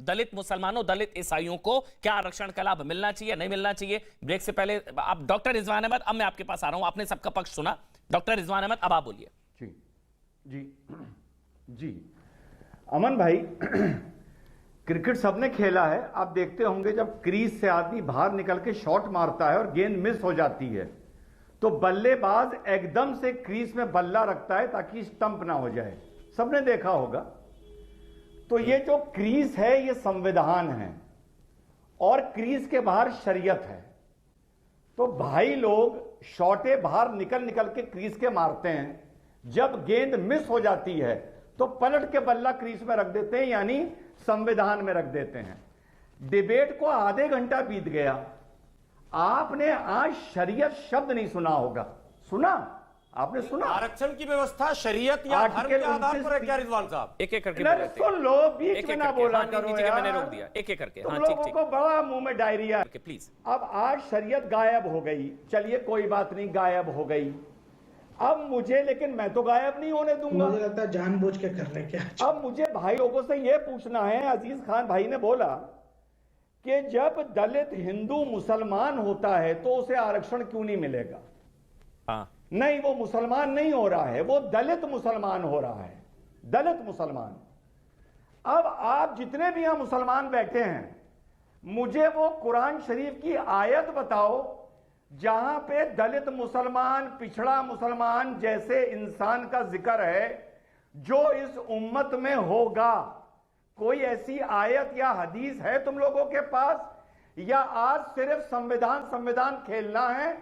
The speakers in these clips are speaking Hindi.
दलित मुसलमानों, दलित ईसाइयों को क्या आरक्षण का लाभ मिलना चाहिए, नहीं मिलना चाहिए? ब्रेक से पहले आप डॉक्टर रिजवान अहमद, अब मैं आपके पास आ रहा हूं, आपने सबका पक्ष सुना। डॉक्टर रिजवान अहमद, अब आप बोलिए। जी जी जी अमन भाई, क्रिकेट सबने खेला है, आप देखते होंगे जब क्रीज से आदमी बाहर निकल के शॉट मारता है और गेंद मिस हो जाती है तो बल्लेबाज एकदम से क्रीज में बल्ला रखता है ताकि स्टंप ना हो जाए, सबने देखा होगा। तो ये जो क्रीज है ये संविधान है और क्रीज के बाहर शरीयत है। तो भाई लोग शॉटे बाहर निकल निकल के क्रीज के मारते हैं, जब गेंद मिस हो जाती है तो पलट के बल्ला क्रीज में रख देते हैं, यानी संविधान में रख देते हैं। डिबेट को आधे घंटा बीत गया, आपने आज शरीयत शब्द नहीं सुना होगा। सुना? आपने सुना? आरक्षण की व्यवस्था शरीयत या धर्म के आधार पर है क्या रिजवान साहब? एक एक करके सुन लो, बीच में ना बोला करो यार। मैंने रोक दिया, एक एक करके। तुम लोगों को बड़ा मुंह में डायरिया है। प्लीज। अब आज शरीयत गायब हो गई, चलिए कोई बात नहीं, गायब हो गई। अब मुझे, लेकिन मैं तो गायब नहीं होने दूंगा। मुझे लगता है जानबूझ के कर रहे क्या। अब मुझे भाई लोगों से यह पूछना है, अजीज खान भाई ने बोला कि जब दलित हिंदू मुसलमान होता है तो उसे आरक्षण क्यों नहीं मिलेगा? हाँ, नहीं, वो मुसलमान नहीं हो रहा है, वो दलित मुसलमान हो रहा है, दलित मुसलमान। अब आप जितने भी यहां मुसलमान बैठे हैं, मुझे वो कुरान शरीफ की आयत बताओ जहां पे दलित मुसलमान, पिछड़ा मुसलमान जैसे इंसान का जिक्र है जो इस उम्मत में होगा। कोई ऐसी आयत या हदीस है तुम लोगों के पास, या आज सिर्फ संविधान खेलना है?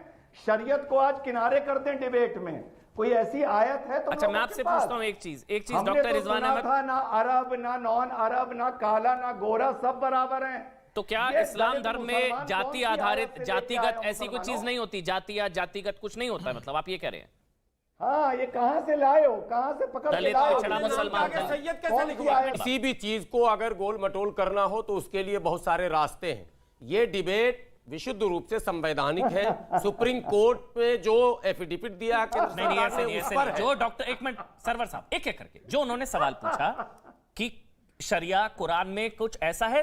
शरीयत को आज किनारे कर दें डिबेट में। कोई ऐसी आयत है? अच्छा, मैं आपसे पूछता हूं एक चीज डॉक्टर रिजवान अहमद। ना अरब, ना नॉन अरब, ना काला, ना गोरा, सब बराबर हैं। तो क्या इस्लाम धर्म में जाति आधारित, जातिगत ऐसी कोई चीज नहीं होती? जाति या जातिगत कुछ नहीं होता है, मतलब आप ये कह रहे हैं? हाँ, ये कहां से लाए हो, कहां से पकड़ के दलित, लाए हो? पिछड़ा मुसलमान का सैयद कैसे लिखवा? किसी भी चीज को अगर गोल मटोल करना हो तो उसके लिए बहुत सारे रास्ते हैं। ये डिबेट विशुद्ध रूप से संवैधानिक है। सुप्रीम कोर्ट में जो एफिडेविट दिया कि नहीं, ऐसे नहीं। जो डॉक्टर, एक मिनट सरवर साहब, एक एक करके, जो उन्होंने सवाल पूछा कि शरिया कुरान में कुछ ऐसा है,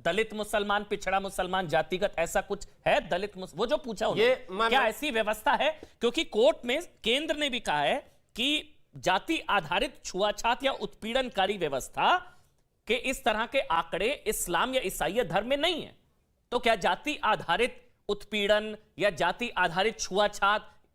दलित मुसलमान, पिछड़ा मुसलमान, जातिगत ऐसा कुछ है? दलित वो जो पूछा उन्होंने, क्या ऐसी व्यवस्था है? क्योंकि कोर्ट में केंद्र ने भी कहा है कि जाति आधारित छुआछात या उत्पीड़नकारी व्यवस्था के इस तरह के आंकड़े इस्लाम या ईसाई धर्म में नहीं है। तो क्या जाति आधारित उत्पीड़न या जाति आधारित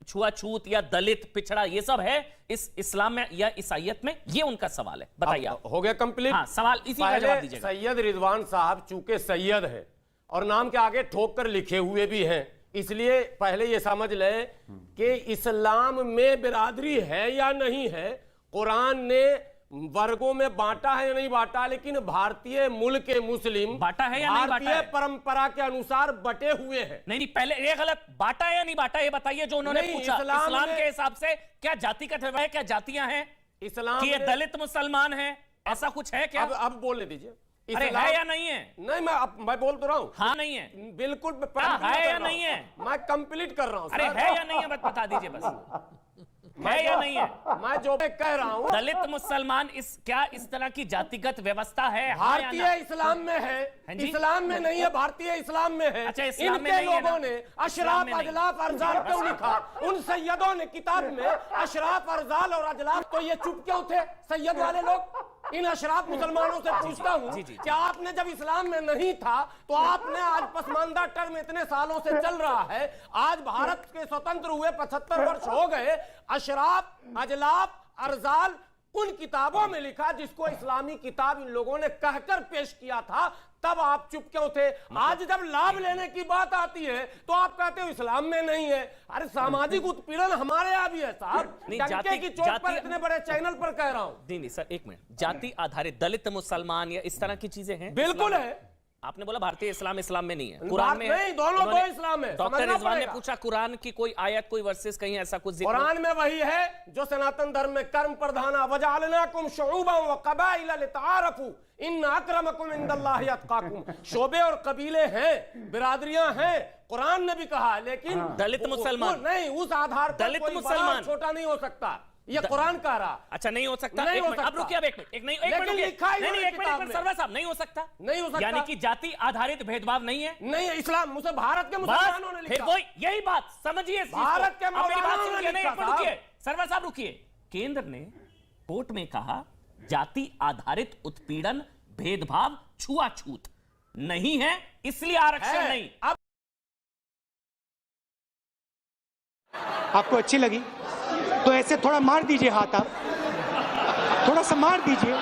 छुआछूत या दलित, पिछड़ा, ये सब है इस इस्लाम में या ईसाईयत में? ये उनका सवाल है, बताइए आप। हो गया कंप्लीट। हाँ, सवाल इसी का जवाब दीजिएगा। सैयद रिजवान साहब चूंकि सैयद है और नाम के आगे ठोक कर लिखे हुए भी हैं, इसलिए पहले ये समझ लें कि इस्लाम में बिरादरी है या नहीं है। कुरान ने वर्गों में बांटा है या नहीं बांटा, लेकिन भारतीय मूल के मुस्लिम बांटा है या नहीं बांटा भारतीय है? परंपरा के अनुसार बटे हुए हैं। नहीं, पहले ये गलत, बांटा है या नहीं बांटा ये बताइए जो उन्होंने पूछा। इस्लाम के हिसाब से क्या जाति का व्यवहार है? क्या जातियां हैं इस्लाम कि ये दलित मुसलमान है, ऐसा कुछ है क्या? अब बोलने दीजिए। अरे है या नहीं है? नहीं, मैं बोल तो रहा हूँ। हाँ, नहीं है, बिल्कुल है या नहीं है? मैं कंप्लीट कर रहा हूँ। अरे है या नहीं है बता दीजिए बस, है या नहीं है? मैं जो कह रहा हूँ, दलित मुसलमान क्या इस तरह की जातिगत व्यवस्था है? भारतीय इस्लाम में है, इस्लाम में नहीं है, भारतीय इस्लाम में है। अच्छा, इस्लाम में इनके नहीं है ना? लोगों ने अशराफ, अजलाफ, अरजाल क्यों लिखा? उन सैयदों ने किताब में अशराफ, अरजाल और अजलाफ, तो ये चुप क्यों थे सैयद वाले लोग? इन अशराफ मुसलमानों से पूछता हूँ, क्या आपने जब इस्लाम में नहीं था तो आपने, आज पसमानदा टर्म इतने सालों से चल रहा है, आज भारत के स्वतंत्र हुए 75 वर्ष हो गए, अशराफ, अजलाफ, अरजाल उन किताबों में लिखा जिसको इस्लामी किताब इन लोगों ने कहकर पेश किया था, तब आप चुप क्यों थे? आज जब लाभ लेने की बात आती है तो आप कहते हो इस्लाम में नहीं है। अरे सामाजिक उत्पीड़न हमारे यहाँ भी है साहब, डंके की चोट पर इतने बड़े चैनल पर कह रहा हूँ। नहीं सर, एक मिनट, जाति आधारित दलित मुसलमान या इस तरह की चीजें हैं? बिल्कुल है। आपने बोला भारतीय इस्लाम में नहीं है, कुरान में नहीं, दोनों दो इस्लाम है। डॉक्टर रिजवान ने पूछा कुरान की कोई आयत, कोई वर्सेस कहीं ऐसा कुछ जिक्र? कुरान में वही है जो सनातन धर्म में कर्म प्रधाना, वजअलनाकुम शुऊबन व क़बाइला लितआरफू इन्न अक्रमकुम इंदल्लाहि अत्काकुम। शोबे और कबीले हैं, बिरादरियां हैं, कुरान ने भी कहा, लेकिन दलित मुसलमान नहीं, उस आधार पर दलित कोई मुसलमान छोटा नहीं हो सकता। ये कुरान कह रहा। अच्छा नहीं हो सकता, नहीं एक हो मिनट, सकता। अब रुकिए, अब एक मिनट, एक नहीं, एक लेकिन मिनट रुकिए। लिखा ही नहीं नहीं, है एक मिनट, किताब में। सरवर साहब, नहीं हो सकता, नहीं हो सकता। यानी कि जाति आधारित भेदभाव नहीं है। नहीं, इस्लाम मुझे भारत के बस मुसलमानों ने फिर लिखा। वो यही बात समझिए इस चीज को। भारत के अब मेरी बात मौलानाओं ने सुनिए, नहीं, लिखा एक मिनट साहब। रुकिए, सरवर साहब रुकिए। केंद्र ने कोर्ट में कहा जाति आधारित उत्पीड़न, भेदभाव, छुआछूत नहीं है, इसलिए आरक्षण है। नहीं। अब आपको अच्छी लगी तो ऐसे थोड़ा मार दीजिए हाथ, आप थोड़ा सा मार दीजिए।